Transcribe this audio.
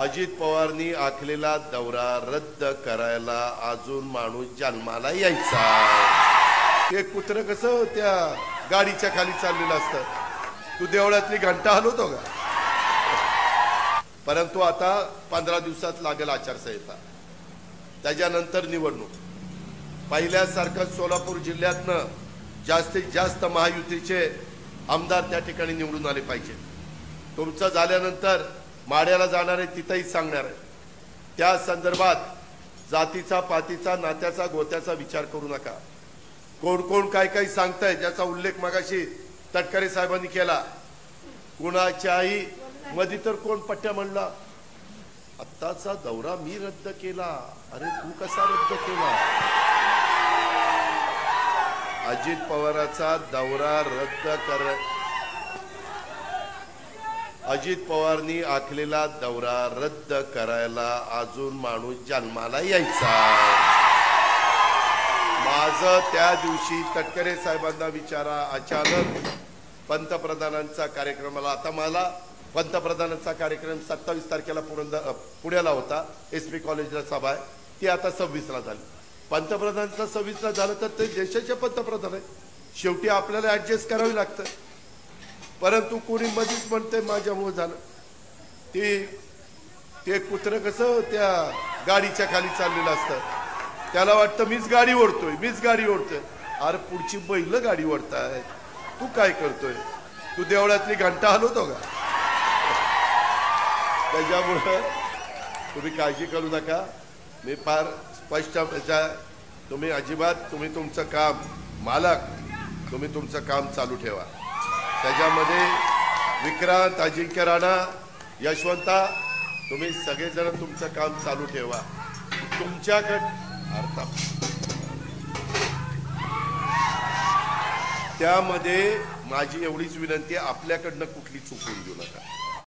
अजित पवारनी आखलेला दौरा रद्द करायला अजून माणूस जन्माला यायचा। ते कुत्र कसं त्या गाडीच्या खाली चाललेलं असतं, तू देवळातली घंटा हलवतो का? परंतु आता 15 दिवसात लागेल आचारसंहिता, त्याच्यानंतर निवडणूक। पहिल्यासारखं सोलापूर जिल्ह्यातनं जास्तीत जास्त महायुतीचे आमदार त्या ठिकाणी निवडून आले पाहिजे। तुमचं झाल्यानंतर माड्याला जाणार आहे, तिथंही सांगणार आहे। त्या संदर्भात जातीचा पातीचा नात्याचा गोत्याचा विचार करू नका। कोण कोण काय काय सांगताय ज्याचा उल्लेख मगाशी तटकरे साहेबांनी केला, कुणाच्याही मध्ये तर कोण पट्ट्या म्हणला आत्ताचा दौरा मी रद्द केला। अरे तू कसा रद्द केला? अजित पवारांचा दौरा रद्द कर, अजित पवारनी आखलेला दौरा रद्द करायला अजून माणूस जन्माला यायचा। माझं त्या दिवशी तटकरे साहेबांना विचारा, अचानक पंतप्रधानांचा कार्यक्रमाला, आता मला पंतप्रधानांचा कार्यक्रम 27 तारखेला पुण्याला होता, SP कॉलेजला सभा आहे, ती आता 26ला झाली। पंतप्रधानांचा 26ला झालं तर ते देशाचे पंतप्रधान आहे, शेवटी आपल्याला ऍडजस्ट करावी लागतं। परंतु कोणी मधीच म्हणते माझ्यामुळे झालं। ते कुत्र कसं त्या गाडीच्या खाली चाललेलं असतं, त्याला वाटतं मीच गाडी ओढतोय, मीच गाडी ओढतोय। अरे पुढची बैल गाडी ओढताय, तू काय करतोय? तू देवळातली घंटा हलवतो का? त्याच्यामुळे तुम्ही काळजी करू नका, मी फार स्पष्ट, तुम्ही अजिबात, तुम्ही तुमचं काम मालक, तुम्ही तुमचं काम चालू ठेवा। त्याच्यामध्ये विक्रांत, अजिंक्य राणा, यशवंता, तुम्ही सगळेजण तुमचं काम चालू ठेवा। तुमच्याकडे त्यामध्ये माझी एवढीच विनंती आहे, आपल्याकडनं कुठली चूक होऊ देऊ नका।